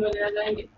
वगैरह जाएंगे।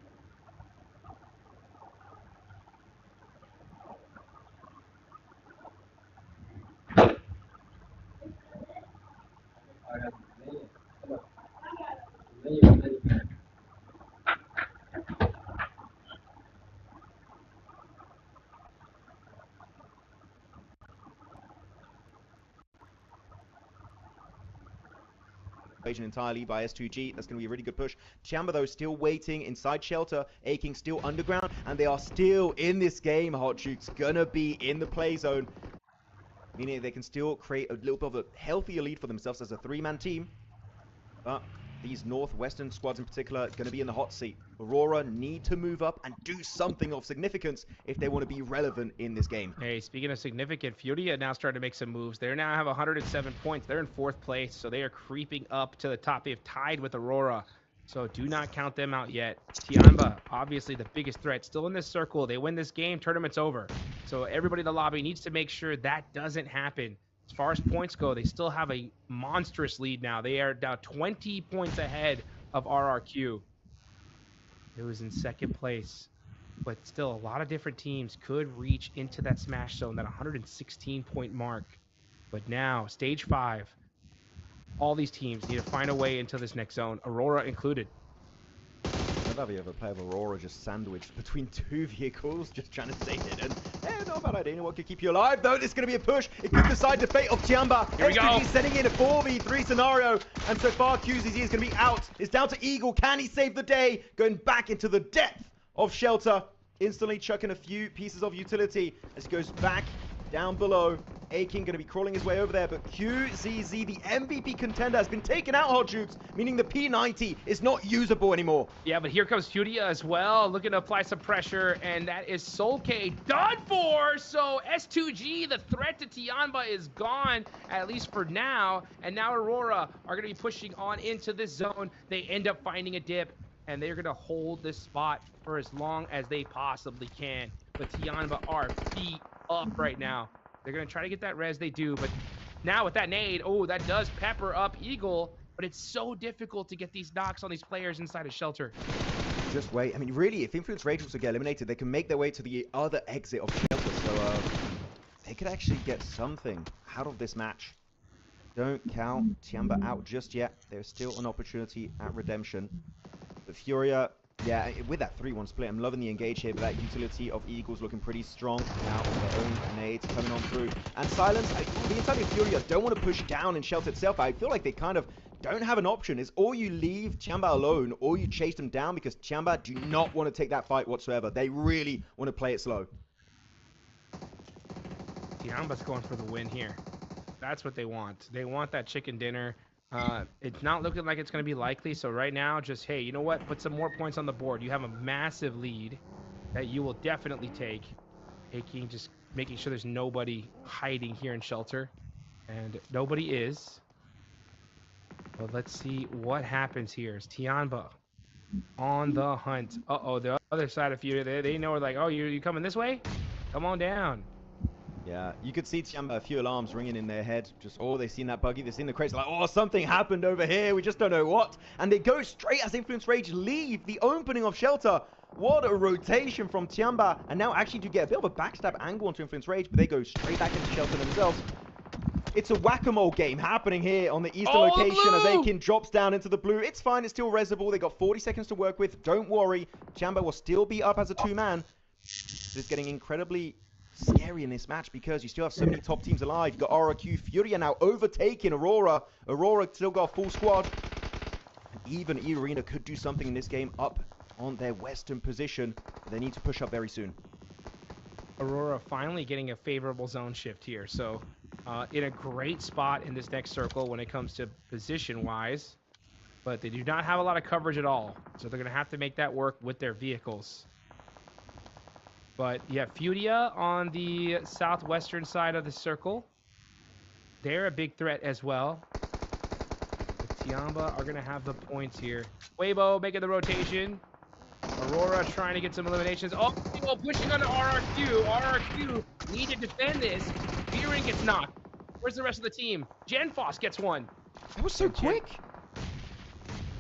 Entirely by S2G. That's going to be a really good push. Chamber, though, still waiting inside shelter. Aching still underground, and they are still in this game. Hot Jukes gonna be in the play zone, meaning they can still create a little bit of a healthier lead for themselves as a three-man team. But these northwestern squads in particular are going to be in the hot seat. Aurora need to move up and do something of significance if they want to be relevant in this game. Hey, speaking of significant, Furia now starting to make some moves. They now have 107 points. They're in 4th place, so they are creeping up to the top. They've tied with Aurora, so do not count them out yet. Tianba, obviously the biggest threat, still in this circle. They win this game, tournament's over. So everybody in the lobby needs to make sure that doesn't happen. As far as points go, they still have a monstrous lead now. They are now 20 points ahead of RRQ. It was in 2nd place. But still, a lot of different teams could reach into that smash zone, that 116-point mark. But now, stage 5, all these teams need to find a way into this next zone, Aurora included. I'd love you ever play with Aurora just sandwiched between two vehicles, just trying to save it. And not a bad idea. You know what could keep you alive, though? This is going to be a push. It could decide the fate of Tiamba. Here we go. Sending in a 4v3 scenario. And so far, QZZ is going to be out. It's down to Eagle. Can he save the day? Going back into the depth of shelter. Instantly chucking a few pieces of utility as he goes back down below. Akin going to be crawling his way over there, but QZZ, the MVP contender, has been taken out, Hot Jukes, meaning the P90 is not usable anymore. Yeah, but here comes Furia as well, looking to apply some pressure, and that is Solke done for! So S2G, the threat to Tianba, is gone, at least for now, and now Aurora are going to be pushing on into this zone. They end up finding a dip, and they're going to hold this spot for as long as they possibly can. But Tianba are beat up right now. They're going to try to get that res, they do, but now with that nade, oh, that does pepper up Eagle, but it's so difficult to get these knocks on these players inside a shelter. Just wait. I mean, really, if Influence Rage was to get eliminated, they can make their way to the other exit of shelter, so they could actually get something out of this match. Don't count Tiamba out just yet. There's still an opportunity at redemption. But Furia, yeah, with that 3-1 split, I'm loving the engage here, but that utility of Eagles looking pretty strong. Now their own nades coming on through. And Silence, the entirety of Furia don't want to push down and shelter itself. I feel like they kind of don't have an option. It's or you leave Tiamba alone, or you chase them down, because Tiamba do not want to take that fight whatsoever. They really want to play it slow. Tiamba's going for the win here. That's what they want. They want that chicken dinner. It's not looking like it's going to be likely, so right now, just, hey, you know what? Put some more points on the board. You have a massive lead that you will definitely take. Taking, just making sure there's nobody hiding here in shelter. And nobody is. But let's see what happens here. Is Tianba on the hunt? Uh-oh, the other side of Furia, they know, like, oh, you coming this way? Come on down. Yeah, you could see Tiamba, a few alarms ringing in their head. Just, oh, they've seen that buggy, they've seen the crates, like, oh, something happened over here, we just don't know what. And they go straight as Influence Rage leave the opening of shelter. What a rotation from Tiamba. And now actually do get a bit of a backstab angle onto Influence Rage, but they go straight back into shelter themselves. It's a whack-a-mole game happening here on the eastern location as Akin drops down into the blue. It's fine, it's still resable. They got 40 seconds to work with. Don't worry, Tiamba will still be up as a 2-man. It's getting incredibly scary in this match because you still have so many top teams alive. You've got RRQ, Furia now overtaking Aurora. Aurora still got a full squad. And even E-Arena could do something in this game up on their western position. They need to push up very soon. Aurora finally getting a favorable zone shift here. So in a great spot in this next circle when it comes to position-wise. But they do not have a lot of coverage at all. So they're going to have to make that work with their vehicles. But yeah, Furia on the southwestern side of the circle. They're a big threat as well. But Tiamba are going to have the points here. Weibo making the rotation. Aurora trying to get some eliminations. Oh, pushing on the RRQ. RRQ need to defend this. Fearing gets knocked. Where's the rest of the team? Genfos gets one. That was so quick.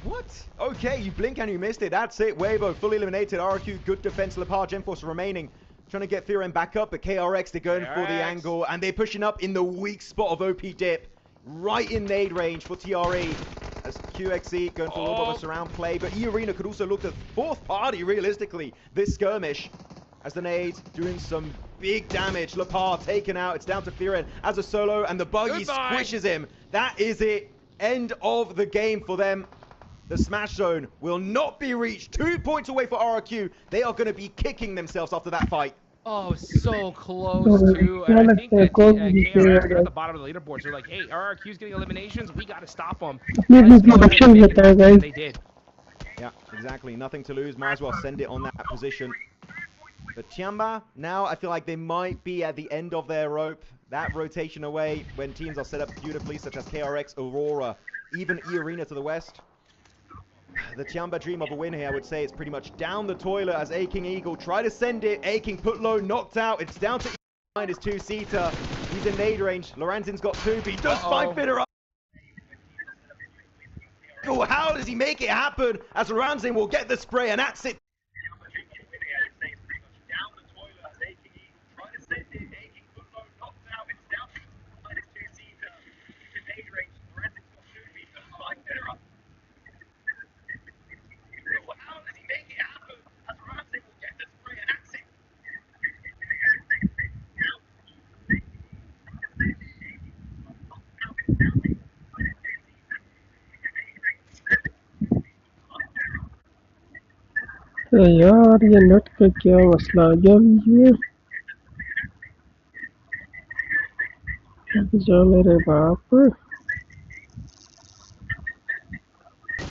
What? Okay, you blink and you missed it. That's it. Weibo fully eliminated. RQ, good defense. Lepar, Genforce remaining. Trying to get Theorem back up, but KRX, they're going for the angle. And they're pushing up in the weak spot of OP Dip. Right in nade range for TRE. As QXE going for a little bit of a surround play. But E-Arena could also look at fourth party, realistically, this skirmish. As the nade doing some big damage. Lepar taken out. It's down to Theorem as a solo. And the buggy squishes him. That is it. End of the game for them. The smash zone will not be reached. 2 points away for RRQ. They are going to be kicking themselves after that fight. Oh, so close too. And I think that KRX, they're at the bottom of the leaderboards. They're like, hey, RRQ's getting eliminations. We got to stop them. They did. Yeah, exactly. Nothing to lose. Might as well send it on that position. But Tiamba, now I feel like they might be at the end of their rope. That rotation away when teams are set up beautifully, such as KRX, Aurora, even E-Arena to the west. The Tiamba dream of a win here, I would say it's pretty much down the toilet as A-King Eagle try to send it. A-King put low, knocked out. It's down to behind his two-seater. He's in nade range. Lorenzin's got two, but he does find Fitter up. Oh, how does he make it happen? As Lorenzen will get the spray, and that's it. यार ये net का क्या मसला आ गया बीच में जा मेरे बाप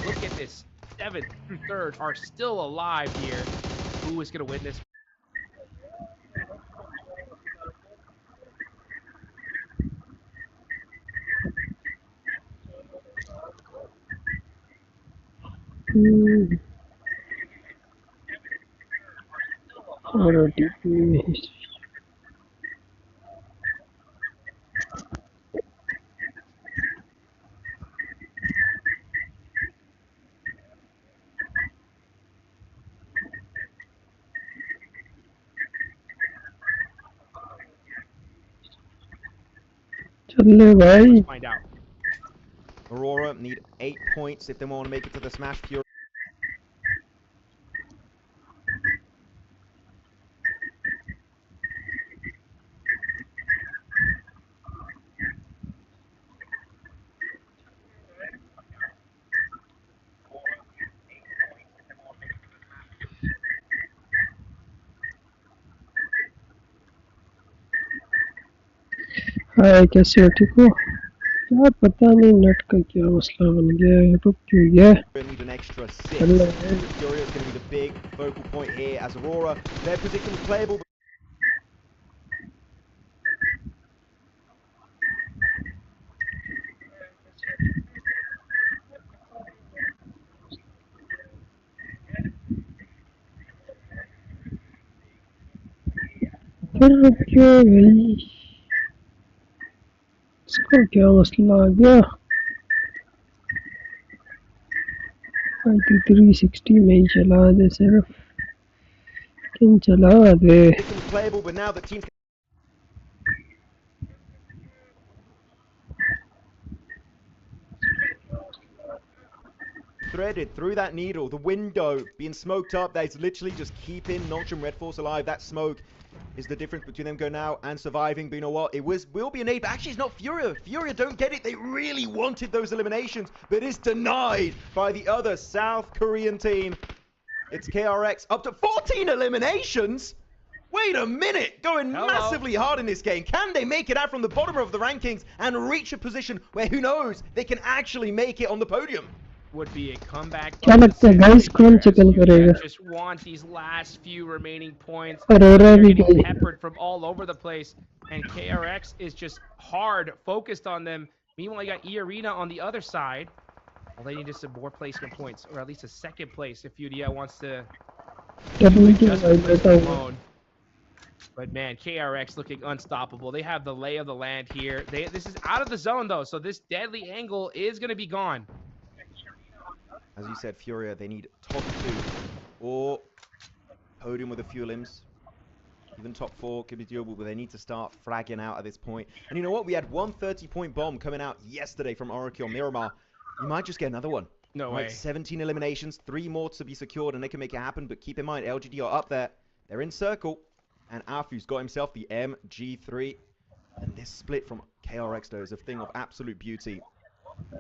Look at this. 7th through 3rd are still alive here. Who is going to win this? और डीपी चल भाई Find out. Aurora need 8 points if they want to make it to the Smash Fury. हाय कैसे हो ठीक हो यार पता नहीं नेट का क्या मसला बन गया है रुक क्यों गया Need an extra 6. Fury is going to be the big focal point here as Aurora. Their position was playable. क्यों भाई इसको क्या मसला आ गया 360 में ही चला दे सिर्फ किन चला दे Playable, but now the team threaded through that needle, the window being smoked up. That's literally just keeping Nolcham Red Force alive. That smoke is the difference between them going out and surviving. But you know what? It will be a nade, but actually it's not Furia. Furia don't get it. They really wanted those eliminations, but it's denied by the other South Korean team. It's KRX up to 14 eliminations. Wait a minute, going massively hard in this game. Can they make it out from the bottom of the rankings and reach a position where, who knows, they can actually make it on the podium? Would be a comeback. क्या लगता है guys कौन chicken करेगा Just want these last few remaining points. Aurora They're भी getting गई peppered from all over the place, and KRX is just hard focused on them. Meanwhile, you got E-Arena on the other side. All they need is some more placement points, or at least a second place if UDL wants to just alone. But man, KRX looking unstoppable. They have the lay of the land here. This is out of the zone though, so this deadly angle is going to be gone. As you said, Furia, they need top 2 or podium with a few limbs. Even top 4 could be doable, but they need to start fragging out at this point. And you know what? We had one 30-point bomb coming out yesterday from Oroki Miramar. You might just get another one. No right? way. 17 eliminations, 3 more to be secured, and they can make it happen. But keep in mind, LGD are up there. They're in circle. And Afu's got himself the MG3. And this split from KRX, though, is a thing of absolute beauty.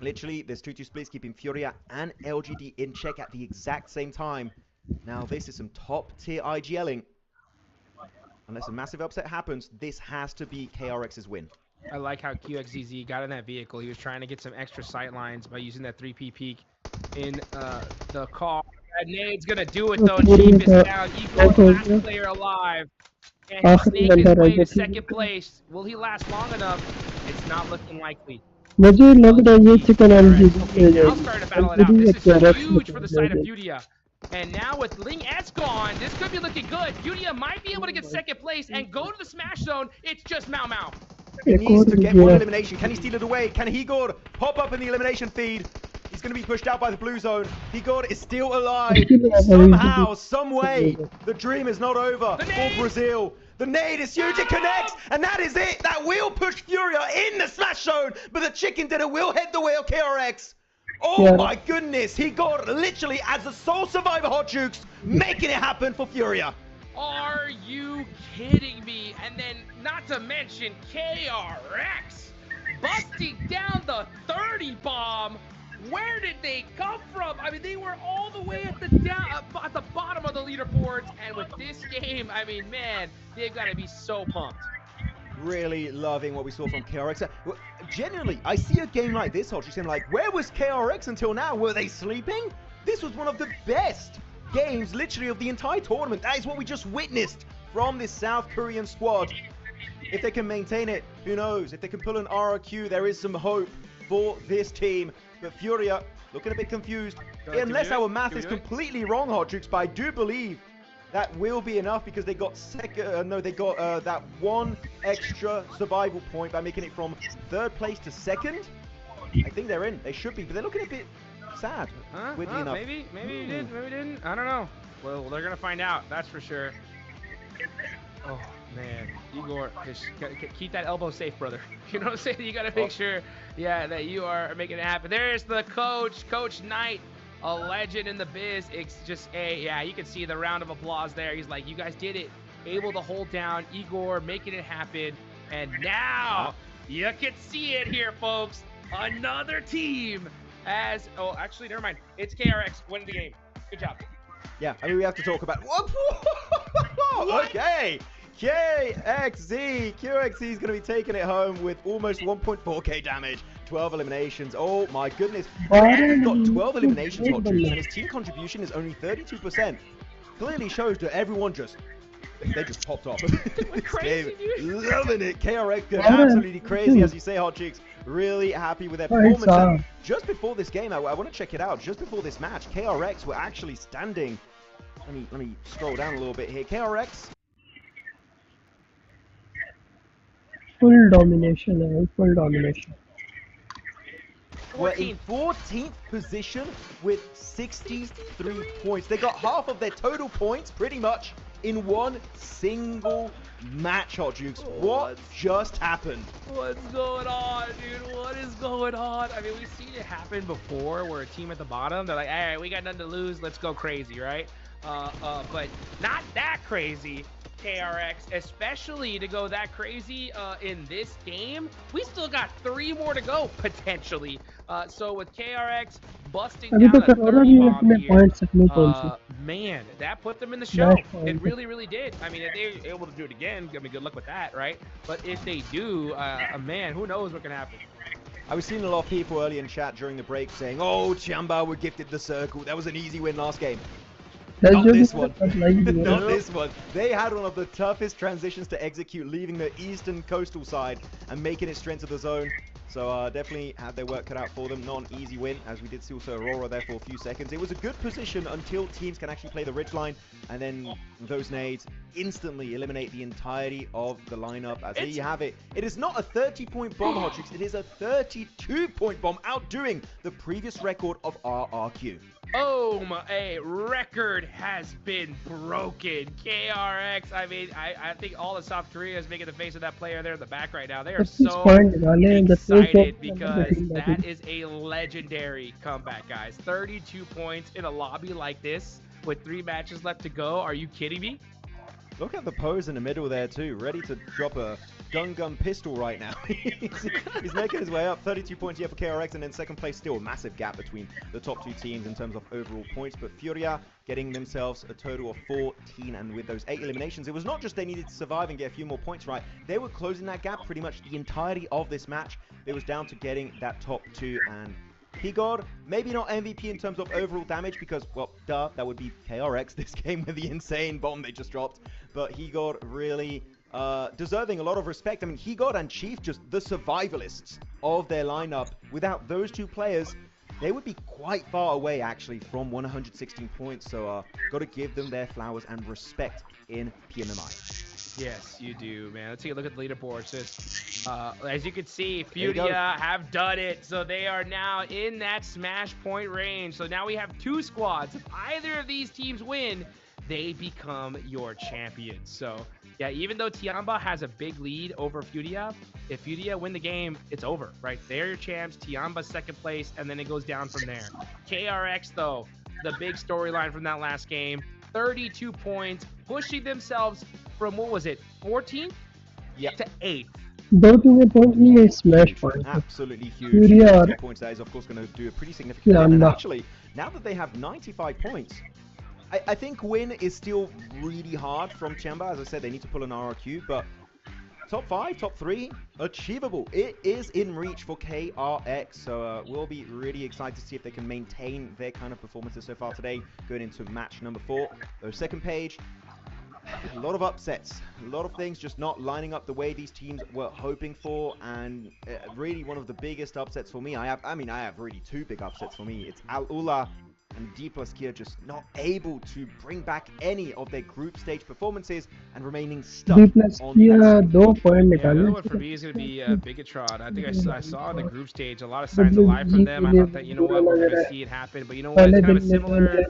Literally, there's 2-2 splits keeping Furia and LGD in check at the exact same time. Now, this is some top-tier IGLing. Unless a massive upset happens, this has to be KRX's win. I like how QXZZ got in that vehicle. He was trying to get some extra sight lines by using that 3P peek in the car. That nade's gonna do it though. Chief is down. Equal last player alive. And he's snaking his way to second place. Will he last long enough? It's not looking likely. मुझे लग रहा है ये chicken Okay, now starting to battle it out. This is huge for the side of Furia. And now with Ling S gone, this could be looking good. Furia might be able to get second place and go to the smash zone. It's just Mau Mau. He needs to get one elimination. Can he steal it away? Can Higor pop up in the elimination feed? He's going to be pushed out by the blue zone. Higor is still alive. Somehow, some way, the dream is not over for Brazil. The nade is huge, it connects, and that is it. That will push Furia in the smash zone, but the chicken dinner will head the way of KRX. Oh my goodness, he got literally as the sole survivor, Hot Jukes, making it happen for Furia. Are you kidding me? And then, not to mention KRX busting down the 30 bomb. Where did they come from? I mean, they were all the way at the bottom of the leaderboards, and with this game, I mean, man, they've got to be so pumped. Really loving what we saw from KRX. Genuinely, I see a game like this, Hot Jukes, and like, where was KRX until now? Were they sleeping? This was one of the best games, literally, of the entire tournament. That is what we just witnessed from this South Korean squad. If they can maintain it, who knows? If they can pull an RRQ, there is some hope for this team. But Furia, looking a bit confused. Unless our math is completely wrong, Hot Jukes, but I do believe that will be enough because they got that one extra survival point by making it from 3rd place to 2nd. I think they're in. They should be, but they're looking a bit sad. Weirdly enough. Maybe he did, maybe he didn't. I don't know. Well, they're gonna find out. That's for sure. Oh man, Igor, just keep that elbow safe, brother. You know what I'm saying? You gotta make sure, yeah, that you are making it happen. There's the coach, Coach Knight, a legend in the biz. It's just yeah, you can see the round of applause there. He's like, you guys did it, able to hold down Igor, making it happen, and now you can see it here, folks. Another team as actually, never mind. It's KRX winning the game. Good job. Yeah, I mean, we have to talk about okay. QXZ is going to be taking it home with almost 1.4k damage, 12 eliminations. Oh my goodness. He's got 12 eliminations, Hot Jukes, and his team contribution is only 32%. Clearly shows that everyone they just popped off. Crazy, dude. Loving it. KRX going absolutely crazy, as you say, Hot Jukes. Really happy with their performance. And just before this game, I want to check it out. Just before this match, KRX were actually standing. Let me scroll down a little bit here. KRX. Full domination, full domination. We're in 14th position with 63 points. They got half of their total points pretty much in one single match, Hot Jukes. What just happened? What's going on, dude? What is going on? I mean, we've seen it happen before where a team at the bottom, they're like, all right, we got nothing to lose. Let's go crazy, right? But not that crazy. KRX, especially to go that crazy in this game. We still got 3 more to go potentially. So with KRX busting down a 30 bomb here, man, that put them in the show. It really, really did. I mean, if they're able to do it again, I mean, good luck with that, right? But if they do, man, who knows what can happen. I was seeing a lot of people early in chat during the break saying, oh, Chiamba were gifted the circle. That was an easy win last game. Not this one. Not this one. They had one of the toughest transitions to execute, leaving the eastern coastal side and making it straight to the zone. So definitely had their work cut out for them. Not an easy win, as we did see also Aurora there for a few seconds. It was a good position until teams can actually play the ridgeline, and then those nades instantly eliminate the entirety of the lineup. As there you have it. It is not a 30-point bomb, Hot Jukes. It is a 32-point bomb, outdoing the previous record of RRQ. A record has been broken. KRX, I mean, I think all of South Korea is making the face of that player there in the back right now. They are 25 so point निकाले हैं the take excited off because that is a legendary comeback, guys. 32 points in a lobby like this with 3 matches left to go. Are you kidding me? Look at the pose in the middle there too, ready to drop a gun pistol right now. He's making his way up, 32 points here for KRX, and in second place still a massive gap between the top 2 teams in terms of overall points, but Furia getting themselves a total of 14, and with those 8 eliminations, it was not just they needed to survive and get a few more points right, they were closing that gap pretty much the entirety of this match. It was down to getting that top 2, and Higor, maybe not MVP in terms of overall damage because, well, duh, that would be KRX this game with the insane bomb they just dropped. But Higor really deserving a lot of respect. I mean, Higor and Chief, just the survivalists of their lineup. Without those 2 players, they would be quite far away, actually, from 116 points. So, got to give them their flowers and respect in Pmmi. Yes, you do, man. Let's take a look at the leaderboard. Just, as you can see, Furia have done it. So they are now in that smash point range. So now we have 2 squads. If either of these teams win, they become your champions. So, yeah, even though Tiamba has a big lead over Furia, if Furia win the game, it's over, right? They're your champs. Tiamba's second place, and then it goes down from there. KRX, though, the big storyline from that last game, 32 points, pushing themselves from, what was it, 14th to 8th. 2 points लिए smash point. Absolutely huge. Furia 2 points, that is of course going to do a pretty significant hit. And actually, now that they have 95 points, I think win is still really hard from Chemba. As I said, they need to pull an RRQ, but top 5, top 3, achievable. It is in reach for KRX, so we'll be really excited to see if they can maintain their kind of performances so far today, going into match number 4. So second page, a lot of upsets, a lot of things just not lining up the way these teams were hoping for, and really one of the biggest upsets for me, I have really 2 big upsets for me. It's Al-Ula and D+ Kia just not able to bring back any of their group stage performances and remaining stuck D+ on Kia that. 2 point Yeah, निकाले. another one for me is going to be Bigatron. I think I saw in the group stage a lot of signs of life from them. I thought that, you know what, we're going to see it happen. But you know what, it's kind of a similar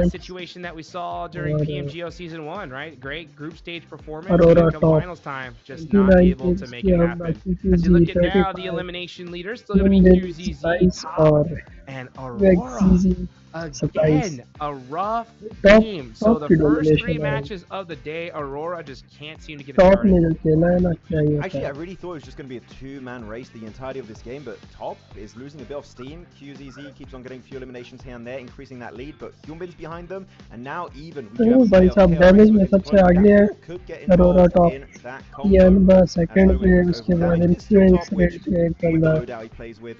situation that we saw during PMGO Season 1, right? Great group stage performance, and come finals time, just not able to make it happen. As you look at now, the elimination leaders still going to be QZZ, Top, and Aurora. Again, a rough game. So the first 3 matches of the day, Aurora just can't seem to get it started. Actually, I really thought it was just going to be a 2-man race the entirety of this game, but Top is losing a bit of steam. QZZ keeps on getting a few eliminations here and there, increasing that lead, but Hyunbin's behind them, and now even we do have भाई साहब damage में सबसे आगे है Arora top Tiamba second पे उसके बाद influence rate पे एक बंदा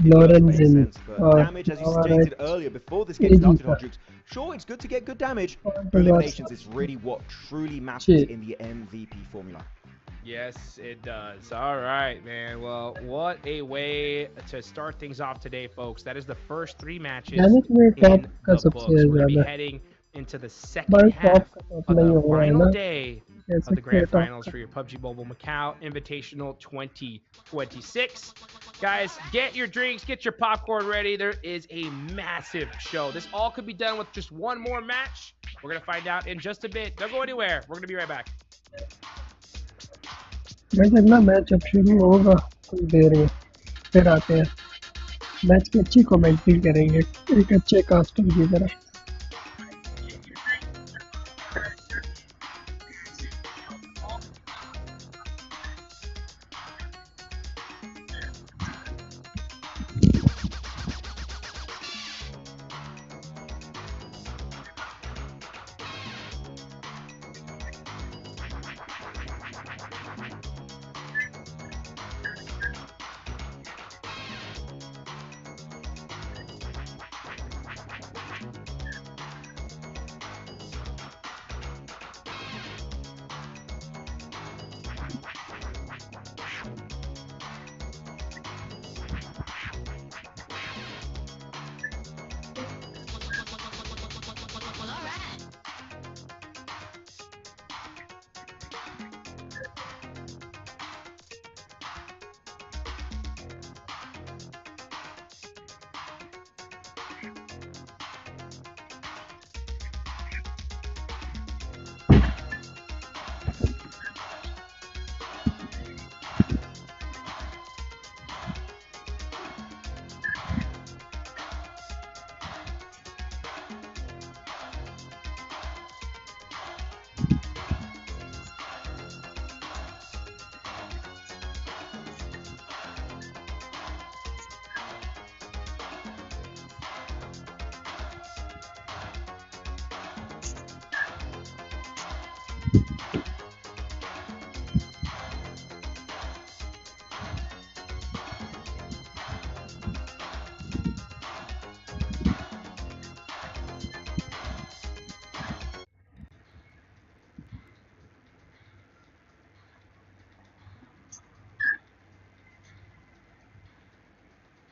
लॉरेंजिन और damage, as you stated earlier before this game started, Hot Jukes. Sure, it's good to get good damage, but eliminations is really what truly matters in the MVP formula. Yes, it does. All right, man. Well, what a way to start things off today, folks. That is the first 3 matches in the books. We're going to be heading into the second half of the final day of the grand finals for your PUBG Mobile Macau Invitational 2026. Guys, get your drinks, get your popcorn ready. There is a massive show. This all could be done with just 1 more match. We're going to find out in just a bit. Don't go anywhere. We're going to be right back. मैं अगला match अब शुरू होगा कुछ देर में फिर आते हैं मैच की अच्छी कमेंट्री करेंगे एक अच्छे कास्टर की तरह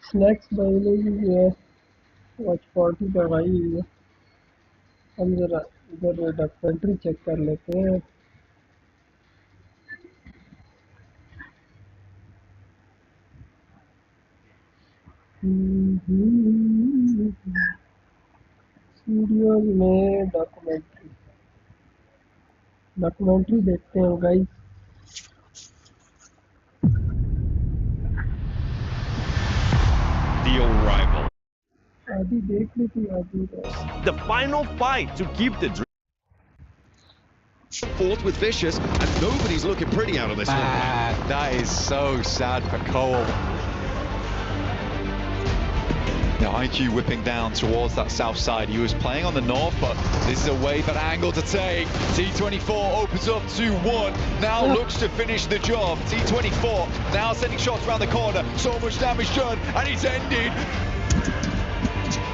स्नैक्स बायोलॉजी है वॉच पार्टी दवाई है। हम जरा इधर डॉक्यूमेंट्री चेक कर लेते हैं। वीडियोज में डॉक्यूमेंट्री देखते हैं गाइस। The arrival. आधी देख लेती आधी The final fight to keep the dream. Fourth with Vicious, and nobody's looking pretty out of this one. That is so sad for Cole. Now IQ whipping down towards that south side. He was playing on the north, but this is a way for Angle to take. T24 opens up 2-1. Now looks to finish the job. T24 now sending shots around the corner. So much damage done, and it's ended.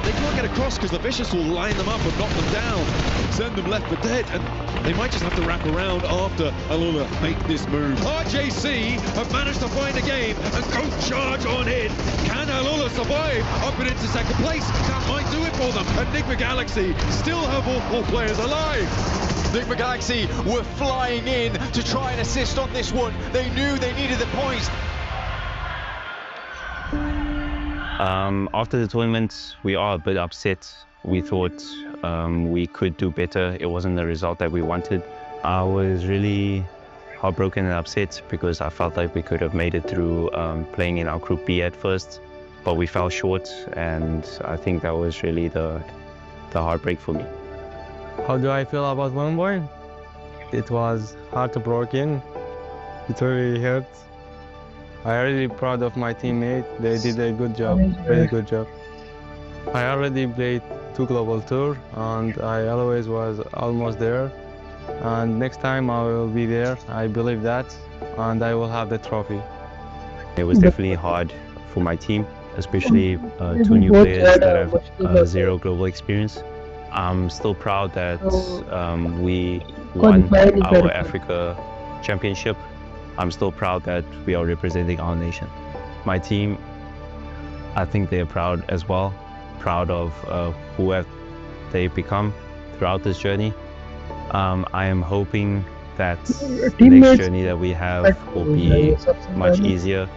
They can't get across because the Vicious will line them up and knock them down, send them left for dead, and they might just have to wrap around after Alula make this move. RJC have managed to find a game and go charge on in. Can Alula survive up and into second place? That might do it for them. Enigma Galaxy still have all 4 players alive. Enigma Galaxy were flying in to try and assist on this one. They knew they needed the points. After the tournament, we are a bit upset. We thought we could do better. It wasn't the result that we wanted. I was really heartbroken and upset because I felt like we could have made it through playing in our Group B at first, but we fell short, and I think that was really the heartbreak for me. How do I feel about Melbourne? It was heartbroken. It really hurt. I'm really proud of my teammates. They did a good job, really good job. I already played 2 global tours, and I always was almost there. And next time I will be there. I believe that, and I will have the trophy. It was definitely hard for my team, especially 2 new players that have 0 global experience. I'm still proud that we won our Africa Championship. I'm still proud that we are representing our nation. My team, I think they're proud as well, proud of who have they become throughout this journey. I am hoping that the next journey that we have will be much easier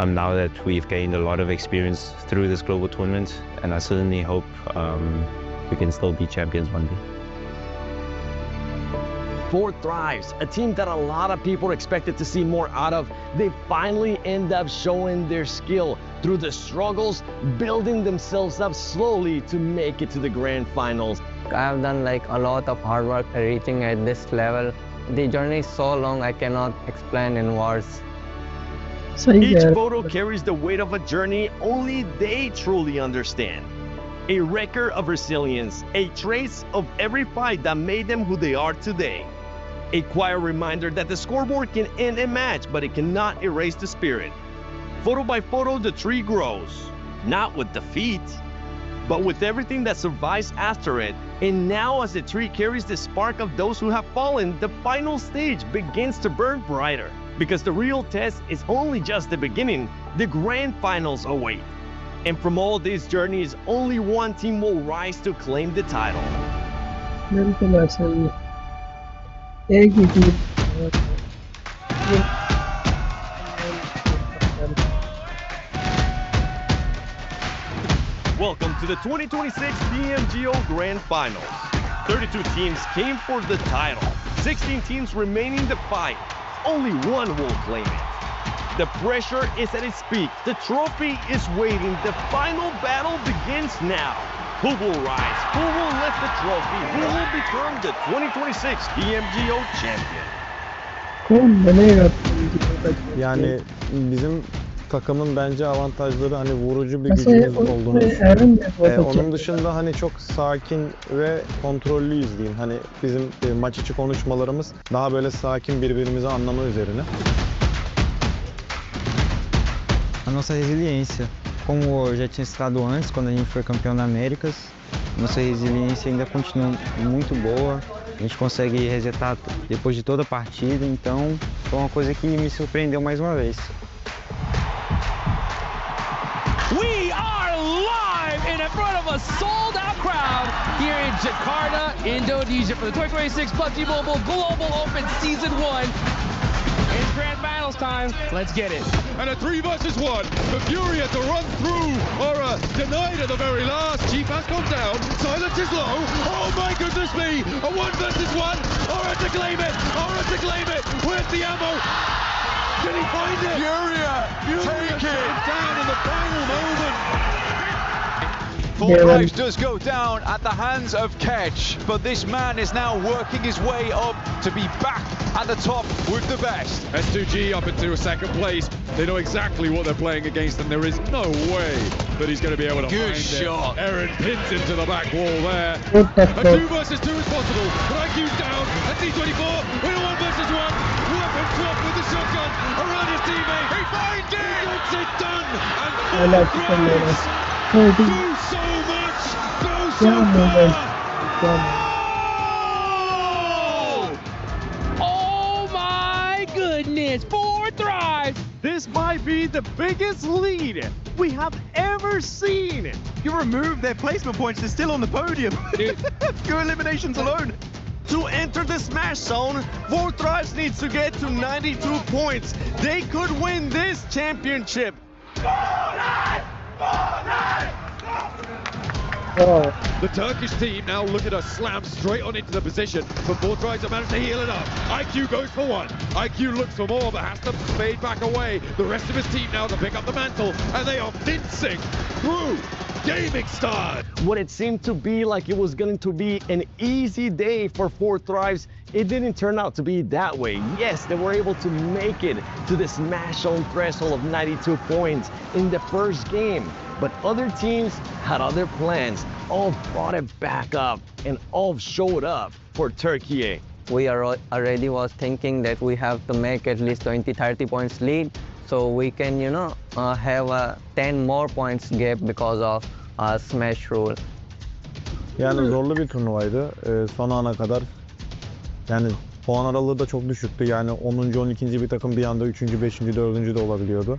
now that we've gained a lot of experience through this global tournament, and I certainly hope we can still be champions one day. Ford thrives, a team that a lot of people expected to see more out of. They finally end up showing their skill through the struggles, building themselves up slowly to make it to the grand finals. I have done like a lot of hard work reaching at this level. The journey is so long I cannot explain in words. Each photo carries the weight of a journey only they truly understand. A record of resilience, a trace of every fight that made them who they are today. A quiet reminder that the scoreboard can end a match, but it cannot erase the spirit. Photo by photo, the tree grows, not with defeat, but with everything that survives after it. And now as the tree carries the spark of those who have fallen, the final stage begins to burn brighter. Because the real test is only just the beginning, the grand finals await. And from all these journeys, only one team will rise to claim the title. Welcome to the 2026 PMGO Grand Finals. 32 teams came for the title. 16 teams remaining to fight. Only one will claim it. The pressure is at its peak. The trophy is waiting. The final battle begins now. Who will rise? Who will lift the trophy? Who will become the 2026 PMGO champion? Yani bizim takımın bence avantajları hani vurucu bir वैसे gücümüz olduğunu एरन düşünüyorum. बहुत अच्छा Onun dışında hani çok sakin ve kontrollüyüz diyeyim. Hani bizim maç içi konuşmalarımız daha böyle sakin birbirimizi anlama üzerine. A nossa resiliência, como eu já tinha citado antes, quando a gente foi campeão da Américas, nossa resiliência ainda continua muito boa. A gente consegue resetar depois de toda a partida, então foi uma coisa que me surpreendeu mais uma vez. We are live in front of a sold-out crowd here in Jakarta, Indonesia for the 2026 PUBG Mobile Global Open Season 1. It's grand battles time. Let's get it. And a 3 versus 1. The Fury had to run through or denied at the very last. Chief has gone down. Silence is low. Oh my goodness me. A 1 versus 1. Aura to claim it. Aura to claim it. Where's the ammo? Can he find it? Furia take it down in the final moment. Forthrives does go down at the hands of Ketch, but this man is now working his way up to be back at the top with the best. S2G up into a second place. They know exactly what they're playing against, and there is no way that he's going to be able to Good find shot. it. Aaron pins into the back wall there. अच्छा A 2 versus 2 is possible, but IQ's down, and C24 with a 1 versus 1. Weapon swap with the shotgun around his teammate. He finds it! He gets it done! And Forthrives do so much, go so far! Oh my goodness, Forthrives! This might be the biggest lead we have ever seen. You remove their placement points, they're still on the podium. Two eliminations alone. To enter the smash zone, Forthrives needs to get to 92 points. They could win this championship. The Turkish team now look at us slam straight on into the position, but Forthrives have managed to heal it up. IQ goes for one. IQ looks for more, but has to fade back away. The rest of his team now to pick up the mantle, and they are mincing through Gaming Stars. What it seemed to be like it was going to be an easy day for Forthrives, it didn't turn out to be that way. Yes, they were able to make it to the smash zone threshold of 92 points in the first game. But other teams had other plans. All brought it back up and all showed up for Turkey. We already was thinking that we have to make at least 20-30 points lead, so we can, have a 10 more points gap because of smash rule. Yani zorlu bir turnuvaydı. Son ana kadar yani puan aralığı da çok düşüktü. Yani 10. 12. bir takım bir anda 3. 5. 4. de olabiliyordu.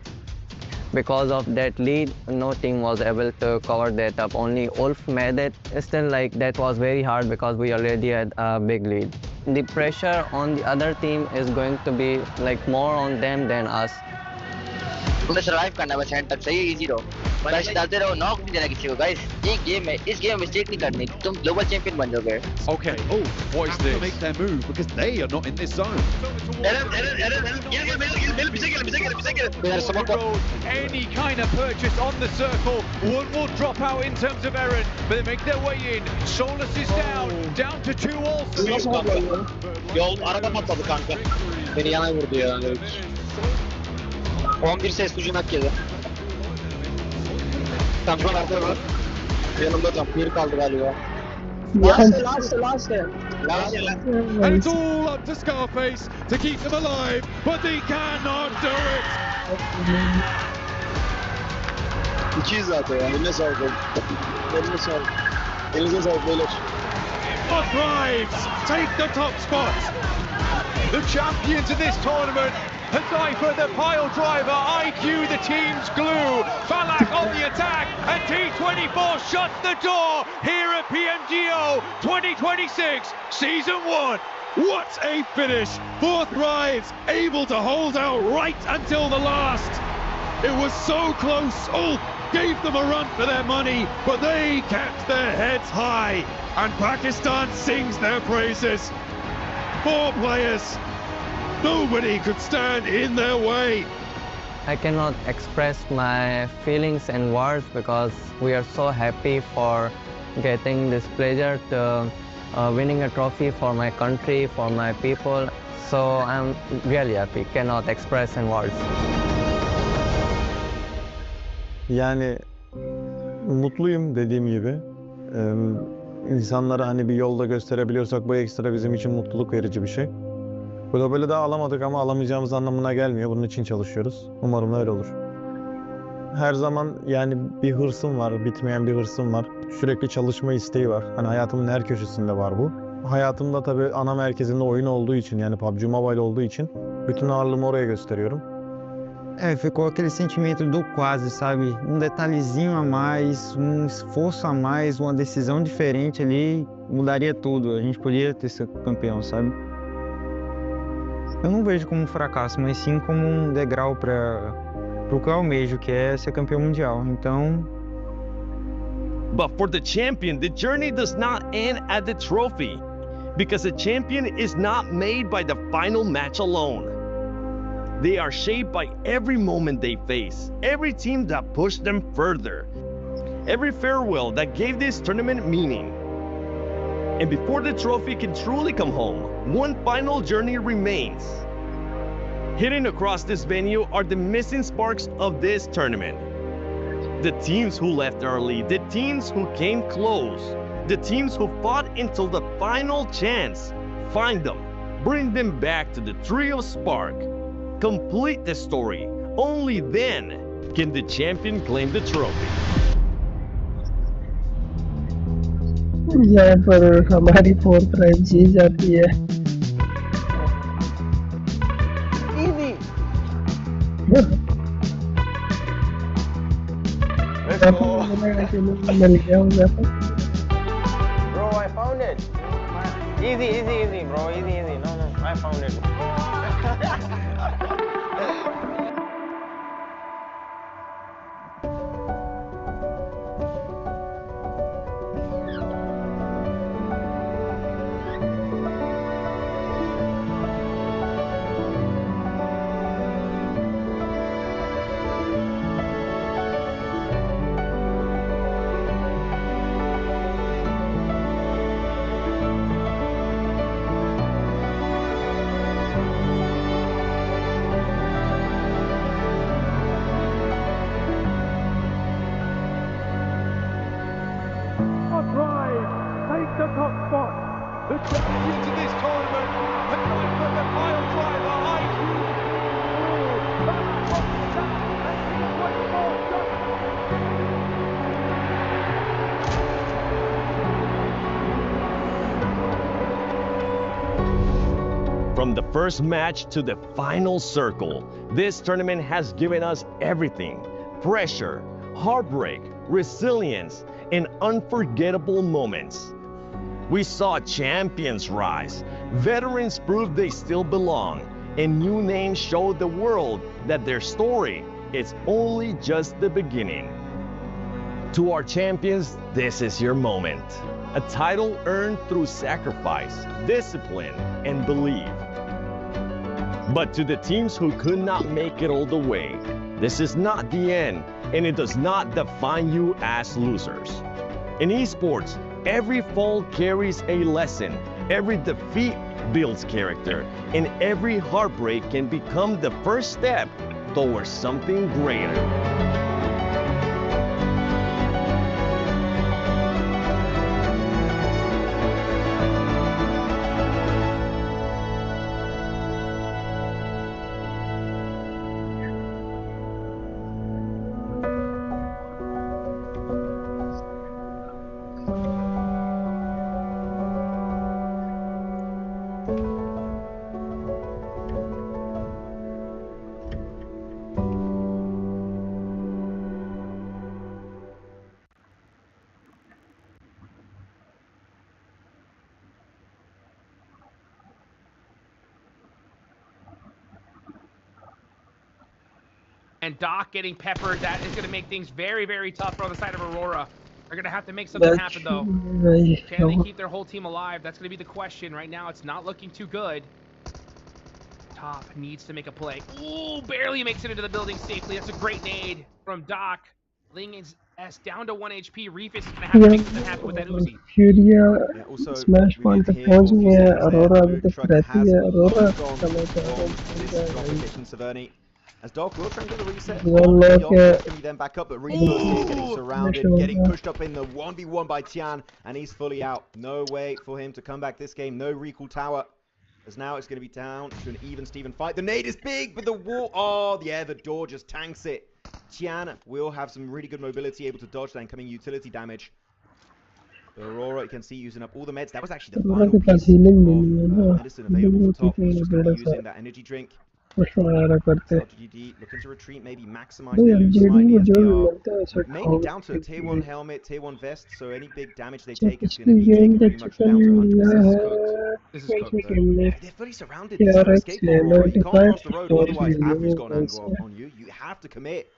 Because of that lead, no team was able to cover that up. Only Ulf made it. Still, that was very hard because we already had a big lead. The pressure on the other team is going to be more on them than us. तुमने survive करना बस and तक सही easy रहो बस डालते रहो knock नहीं देना किसी को गाइस ये गेम है इस गेम में मिस्टेक नहीं करनी तुम ग्लोबल चैंपियन बन जाओगे Okay, what is this? Make their move because they are not in this zone. Any kind of purchase on the circle, one will drop out in terms of Eren, but they make their way in. Solus is down to 2 also. Yol araba patladı kanka. Beni yana vurdu ya. 11 ses ucunak yedi. Tankman arkada var. Yanımda tank. Bir kaldı galiba. Last. And it's all up to Scarface to keep them alive, but they cannot do it. 200 zaten ya. Eline sağlık. Eline sağlık. Elinize sağlık beyler. Forthrives take the top spot. The champions in this tournament, Hypher the pile driver, IQ the team's glue, Falak on the attack, and T24 shuts the door here at PMGO 2026 Season 1. What a finish! Forthrives able to hold out right until the last. It was so close. Ulf gave them a run for their money, but they kept their heads high, and Pakistan sings their praises. 4 players. Nobody could stand in their way. I cannot express my feelings in words because we are so happy for getting this pleasure to winning a trophy for my country, for my people. So I'm really happy, cannot express in words. Yani mutluyum dediğim gibi. İnsanlara hani bir yolda gösterebiliyorsak bu ekstra bizim için mutluluk verici bir şey. Globali daha alamadık ama alamayacağımız anlamına gelmiyor. Bunun için çalışıyoruz. Umarım öyle olur. Her zaman yani bir hırsım var, bitmeyen bir hırsım var. Sürekli çalışma isteği var. Hani hayatımın her köşesinde var bu. Hayatımda tabii ana merkezinde oyun olduğu için yani PUBG Mobile olduğu için bütün ağırlığımı oraya gösteriyorum. Ficou aquele sentimento do quase, sabe? Detalhezinho a mais, esforço a mais, uma decisão diferente ali mudaria tudo. A gente poderia ter sido campeão, sabe? Eu não vejo como um fracasso, mas sim como degrau para o que eu almejo, que é ser campeão mundial. Então. But for the champion, the journey does not end at the trophy, because a champion is not made by the final match alone. They are shaped by every moment they face, every team that pushed them further, every farewell that gave this tournament meaning. And before the trophy can truly come home, one final journey remains. Hidden across this venue are the missing sparks of this tournament. The teams who left early, the teams who came close, the teams who fought until the final chance. Find them, bring them back to the Tree of Spark. Complete the story. Only then can the champion claim the trophy. यहाँ पर हमारी 4th rank जीत जाती है। Easy. मिल गया मुझे तो। Bro, I found it. Easy, bro. Easy. No, I found it. The champions of this tournament have gone for the pile driver, From the first match to the final circle, this tournament has given us everything: pressure, heartbreak, resilience, and unforgettable moments. We saw champions rise, veterans prove they still belong, and new names show the world that their story is only just the beginning. To our champions, this is your moment. A title earned through sacrifice, discipline, and belief. But to the teams who could not make it all the way, this is not the end, and it does not define you as losers. In esports, every fall carries a lesson, every defeat builds character, and every heartbreak can become the first step towards something greater. And Doc getting peppered, that is going to make things very, very tough for the side of Aurora. They're going to have to make something happen, though. Can they keep their whole team alive? That's going to be the question. Right now, it's not looking too good. Top needs to make a play. Ooh, barely makes it into the building safely. That's a great nade from Doc. Ling is down to 1 HP. Reef is going to have to make something happen with that Uzi. Furia smash point पे पहुंच गए हैं। Aurora अभी तक रहती है। Aurora Severny. As Doc will try and get the reset. One more Can be then back up, but Reverse here getting surrounded, getting pushed up in the 1v1 by Tian, and he's fully out. No way for him to come back this game. No recall tower. As now it's going to be down to an even Steven fight. The nade is big, but the wall... Oh, yeah, the door just tanks it. Tian will have some really good mobility, able to dodge that incoming utility damage. Aurora, you can see, using up all the meds. That was actually the final piece of medicine available for top. He's just going to be using that energy drink. LGD looking to retreat, maybe maximize their loot slightly as they are mainly down to a tier 1 helmet, tier 1 vest, so any big damage they take is going to be taken pretty much down to 100%. This is cooked. They're fully surrounded. There's no escape for Aurora. You can't cross the road, otherwise Afro's got an angle on you. You have to commit.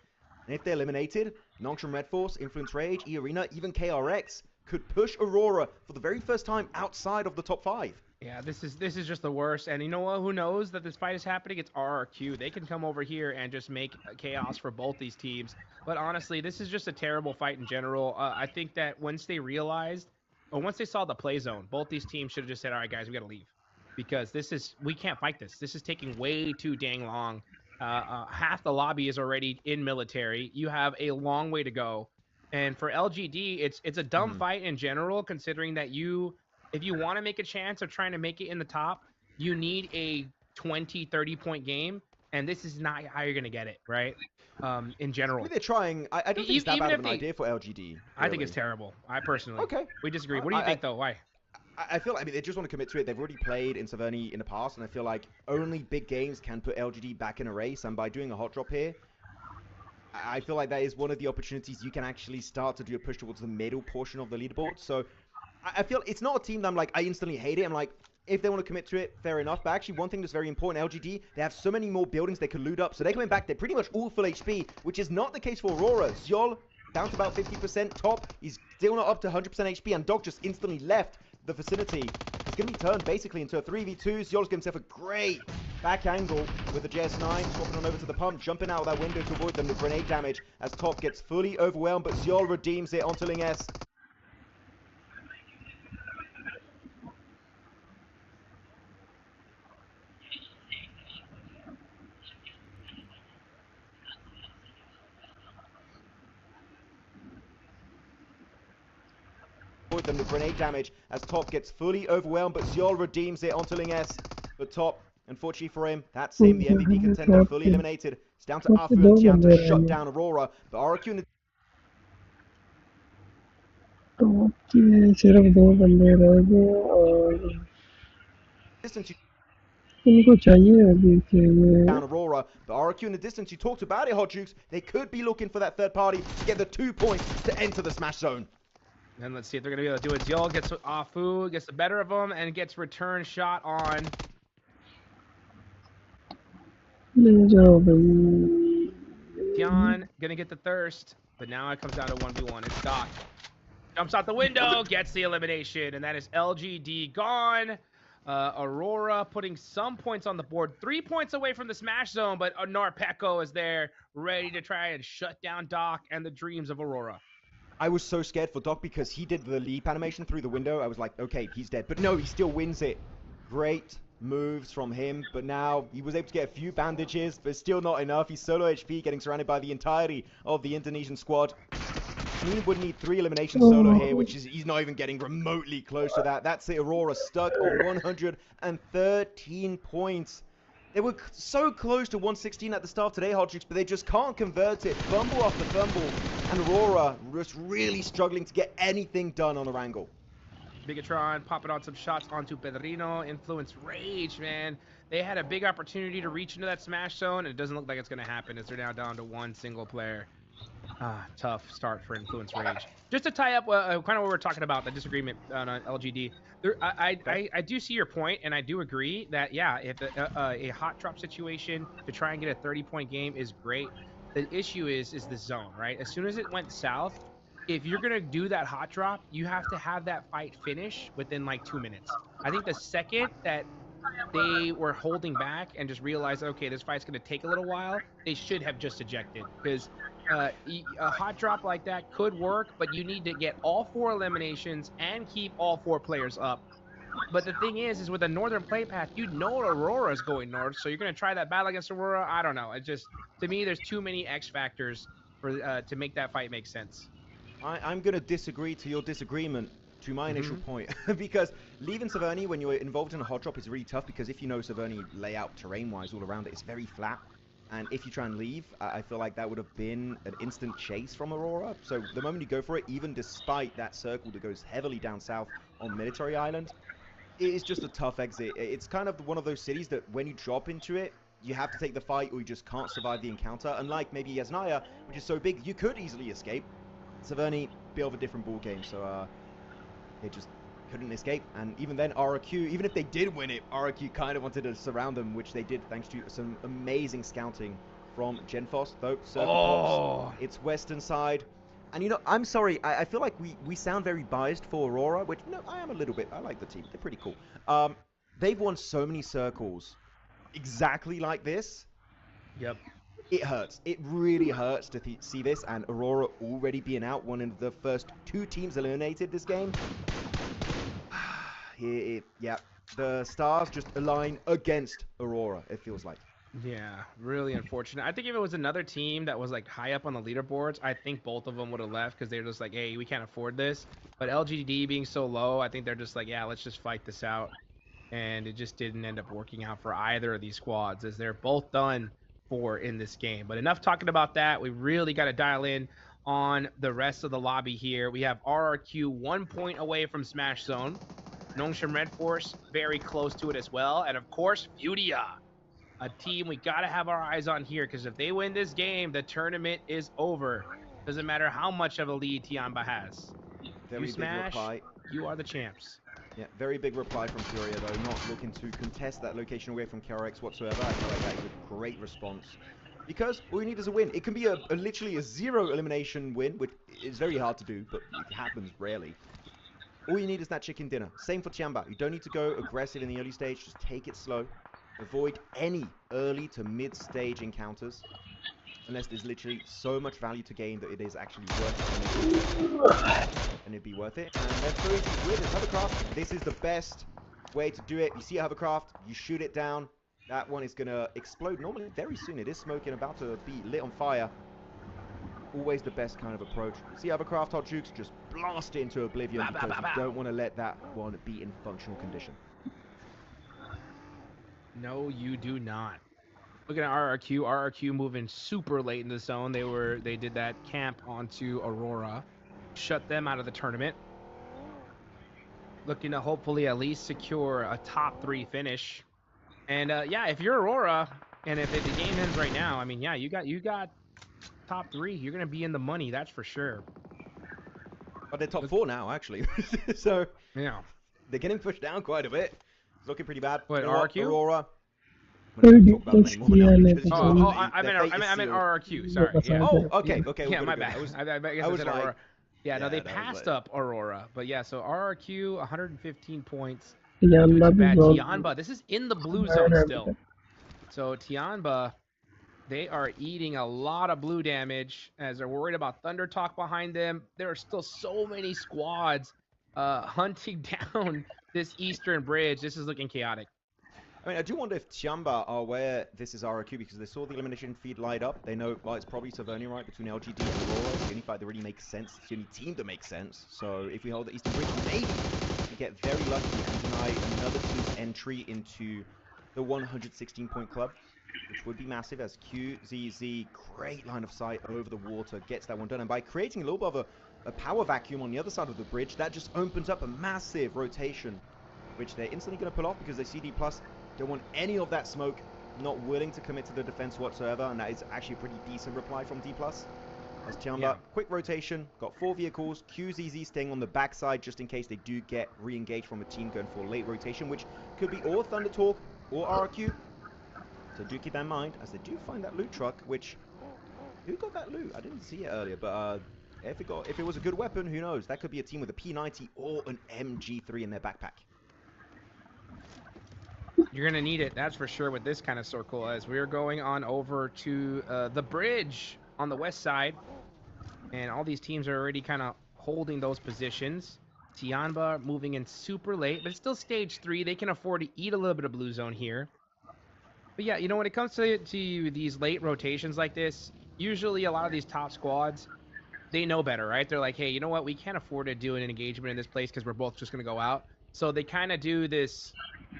And if they're eliminated, Nongshim Red Force, Influence Rage, E-Arena, even KRX could push Aurora for the very first time outside of the top 5. Yeah, this is just the worst. And you know what? Who knows that this fight is happening? It's RRQ. They can come over here and just make chaos for both these teams. But honestly, this is just a terrible fight in general. I think that once they realized, or once they saw the play zone, both these teams should have just said, all right, guys, we got to leave. Because we can't fight this. This is taking way too dang long. Half the lobby is already in military. You have a long way to go. And for LGD, it's a dumb fight in general, considering that if you want to make a chance of trying to make it in the top, you need a 20, 30-point game, and this is not how you're going to get it, right? In general. Maybe they're trying. I don't think it's that bad of an idea for LGD. Really. I think it's terrible. I personally. Okay. We disagree. What do you think, though? Why? I feel like, they just want to commit to it. They've already played in Saverni in the past, and I feel like only big games can put LGD back in a race, and by doing a hot drop here, I feel like that is one of the opportunities you can actually start to do a push towards the middle portion of the leaderboard. So I feel it's not a team that I'm like, I instantly hate it. I'm like, if they want to commit to it, fair enough. But actually, one thing that's very important, LGD, they have so many more buildings they could loot up. So they're coming back, they're pretty much all full HP, which is not the case for Aurora. Zyol down to about 50% top. He's still not up to 100% HP, and Dog just instantly left the vicinity. It's going to be turned basically into a 3v2. Zyol's got himself a great back angle with the JS9, swapping on over to the pump, jumping out of that window to avoid them with grenade damage as Top gets fully overwhelmed, but Zyol redeems it onto Ling S. Them with grenade damage as Top gets fully overwhelmed, but Zyol redeems it onto Ling S. But Top, unfortunately for him, that's him, the MVP contender, fully eliminated. It's down to Afu and Tian to shut down Aurora, but RRQ in the सिर्फ 2 बंदे रह गए और इनको चाहिए अभी के ये down Aurora, but RRQ in the distance. You talked about it, Hot Jukes. They could be looking for that third party to get the 2 points to enter the smash zone. And let's see if they're going to be able to do it. Zyol gets Afu, gets the better of him, and gets return shot on. Tian going to get the thirst, but now it comes down to 1v1. It's Doc. Jumps out the window, gets the elimination, and that is LGD gone. Aurora putting some points on the board. 3 points away from the smash zone, but Narpeko is there, ready to try and shut down Doc and the dreams of Aurora. I was so scared for Doc because he did the leap animation through the window. I was like, okay, he's dead. But no, he still wins it. Great moves from him. But now he was able to get a few bandages, but still not enough. He's solo HP, getting surrounded by the entirety of the Indonesian squad. He would need 3 eliminations solo here, which is he's not even getting remotely close to that. That's it. Aurora stuck on 113 points. They were so close to 116 at the start of today, Hot Jukes, but they just can't convert it. Fumble after fumble, and Aurora was really struggling to get anything done on the wrangle. Bigatron popping on some shots onto Pedrino. Influence Rage, man. They had a big opportunity to reach into that smash zone, and it doesn't look like it's going to happen as they're now down to 1 single player. Tough start for Influence Rage. Just to tie up kind of what we're talking about, the disagreement on LGD. I do see your point, and I do agree that, yeah, if a hot drop situation to try and get a 30-point game is great, the issue is the zone, right? As soon as it went south, if you're going to do that hot drop, you have to have that fight finish within like 2 minutes. I think the second that they were holding back and just realized, okay, this fight's going to take a little while, they should have just ejected, because a hot drop like that could work, but you need to get all 4 eliminations and keep all 4 players up. But the thing is with the northern play path, you know Aurora is going north, so you're going to try that battle against Aurora. I don't know. It just, to me, there's too many X factors for to make that fight make sense. I'm going to disagree to your disagreement to my initial point, because leaving Saverny when you're involved in a hot drop is really tough, because if you know Saverny layout terrain-wise all around it, it's very flat. And if you try and leave, I feel like that would have been an instant chase from Aurora. So the moment you go for it, even despite that circle that goes heavily down south on Military Island, it is just a tough exit. It's kind of one of those cities that when you drop into it, you have to take the fight or you just can't survive the encounter. Unlike maybe Yasnaya, which is so big, you could easily escape. Saverny, bit of a different ball game, so they just couldn't escape. And even then, RRQ, even if they did win it, RRQ kind of wanted to surround them, which they did thanks to some amazing scouting from Genfos, though. Circle pops, its western side. And you know, I'm sorry, I feel like we sound very biased for Aurora, which, no, I am a little bit. I like the team. They're pretty cool. They've won so many circles exactly like this. Yep. It hurts. It really hurts to see this, and Aurora already being out, one of the first 2 teams eliminated this game. Yeah, the stars just align against Aurora, it feels like. Yeah, really unfortunate. I think if it was another team that was like high up on the leaderboards, I think both of them would have left because they're just like, hey, we can't afford this. But LGD being so low, I think they're just like, yeah, let's just fight this out. And it just didn't end up working out for either of these squads, as they're both done for in this game. But enough talking about that. We really got to dial in on the rest of the lobby here. We have RRQ 1 point away from Smash Zone. Nongshim Red Force very close to it as well. And of course, Furia, a team we got to have our eyes on here, because if they win this game, the tournament is over. Doesn't matter how much of a lead Tianba has. Very you smash, big reply. You are the champs. Yeah, very big reply from Furia, though, not looking to contest that location away from KRX whatsoever. I feel like that is a great response, because all you need is a win. It can be literally a 0 elimination win, which is very hard to do, but it happens rarely. All you need is that chicken dinner. Same for Tianba. You don't need to go aggressive in the early stage. Just take it slow. Avoid any early to mid-stage encounters, unless there's literally so much value to gain that it is actually worth it. And it'd be worth it. And then throwing with his hovercraft, this is the best way to do it. You see a hovercraft, you shoot it down. That one is going to explode normally very soon. It is smoking, about to be lit on fire. Always the best kind of approach. See hovercraft, hot jukes, just blast it into oblivion, because you don't want to let that one be in functional condition. No, you do not. Looking at RRQ moving super late in the zone. They did that camp onto Aurora, shut them out of the tournament. Looking to hopefully at least secure a top 3 finish. And yeah, if you're Aurora, and if the game ends right now, I mean, yeah, you got top 3. You're gonna be in the money, that's for sure. But they're top 4 now, actually. So yeah, they're getting pushed down quite a bit. It's looking pretty bad. What, RRQ? Aurora. I meant RRQ. Sorry. Yeah. Oh, okay. Yeah, my bad. I was like, Aurora. Yeah, no, they that passed was up Aurora, but yeah. So RRQ 115 points. Tianba, Tianba, this is in the blue zone still. So Tianba, they are eating a lot of blue damage as they're worried about Thunder Talk behind them. There are still so many squads hunting down this eastern bridge. This is looking chaotic. I mean, I do wonder if Tianba are aware this is RRQ, because they saw the elimination feed light up. They know, well, it's probably Saverny, right, between LGD and Aurora. It's the only fight that really makes sense. It's the only team that makes sense. So if we hold the Eastern Bridge, maybe we get very lucky and deny another team's entry into the 116-point club, which would be massive, as QZZ, great line of sight over the water, gets that one done. And by creating a little bit of a power vacuum on the other side of the bridge, that just opens up a massive rotation, which they're instantly going to pull off, because they see D+. Don't want any of that smoke, not willing to commit to the defense whatsoever, and that is actually a pretty decent reply from D+. As Tianba, quick rotation, got 4 vehicles, QZZ staying on the backside just in case they do get re-engaged from a team going for a late rotation, which could be or Thunder Talk or RRQ. So do keep that in mind, as they do find that loot truck, which, who got that loot? I didn't see it earlier, but if it was a good weapon, who knows? That could be a team with a P90 or an MG3 in their backpack. You're going to need it, that's for sure, with this kind of circle, as we're going on over to the bridge on the west side. And all these teams are already kind of holding those positions. Tianba moving in super late, but it's still stage 3. They can afford to eat a little bit of blue zone here. But yeah, you know, when it comes to these late rotations like this, usually a lot of these top squads, they know better, right? They're like, hey, you know what? We can't afford to do an engagement in this place because we're both just going to go out. So they kind of do this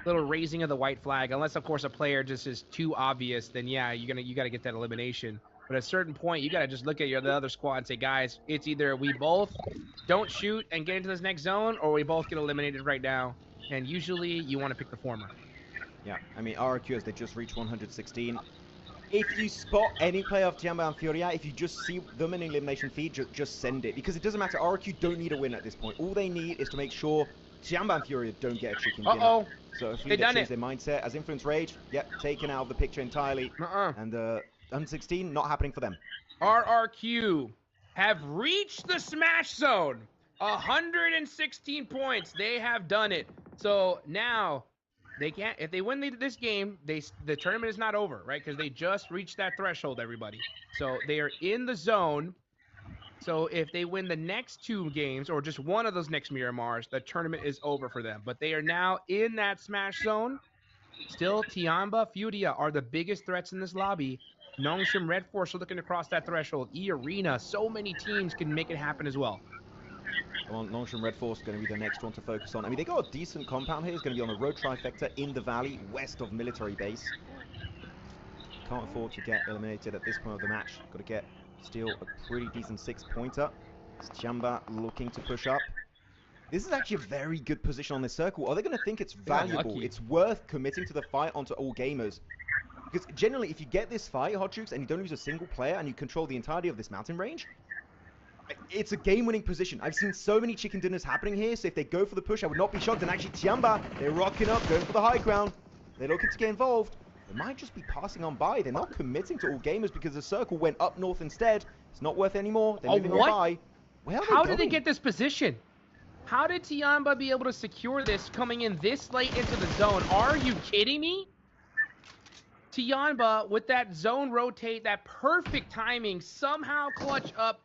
little raising of the white flag, unless, of course, a player just is too obvious, then yeah, you got to get that elimination. But at a certain point, you got to just look at the other squad and say, guys, it's either we both don't shoot and get into this next zone, or we both get eliminated right now. And usually you want to pick the former. Yeah, I mean, RRQ, as they just reached 116. If you spot any player of Tianba and Furia, if you just see them in elimination feed, just send it. Because it doesn't matter. RRQ don't need a win at this point. All they need is to make sure Tianba and Furia don't get a chicken dinner. Uh-oh. So hopefully they change their mindset. As Influence Rage, yep, taken out of the picture entirely. And 116, not happening for them. RRQ have reached the smash zone. 116 points. They have done it. So now they can't, if they win this game, the tournament is not over, right? Because they just reached that threshold, everybody. So they are in the zone. So if they win the next 2 games, or just one of those next Miramars, the tournament is over for them. But they are now in that smash zone. Still, Tianba, Furia are the biggest threats in this lobby. Nongshim, Red Force are looking to cross that threshold. E-Arena, so many teams can make it happen as well. Well, Nongshim Red Force is going to be the next one to focus on. I mean, they got a decent compound here. It's going to be on the road trifecta in the valley, west of military base. Can't afford to get eliminated at this point of the match. Got to get still a pretty decent 6-pointer. It's Tianba looking to push up. This is actually a very good position on this circle. Are they going to think it's valuable? It's worth committing to the fight onto all gamers. Because generally, if you get this fight, Hot Jukes, and you don't lose a single player, and you control the entirety of this mountain range, it's a game-winning position. I've seen so many chicken dinners happening here, so if they go for the push, I would not be shocked. And actually, Tianba, they're rocking up, going for the high ground. They're looking to get involved. They might just be passing on by. They're not committing to all gamers because the circle went up north instead. It's not worth any more. They're moving on by. Where are they How going? did they get this position? How did Tianba be able to secure this coming in this late into the zone? Are you kidding me? Tianba, with that zone rotate, that perfect timing, somehow clutch up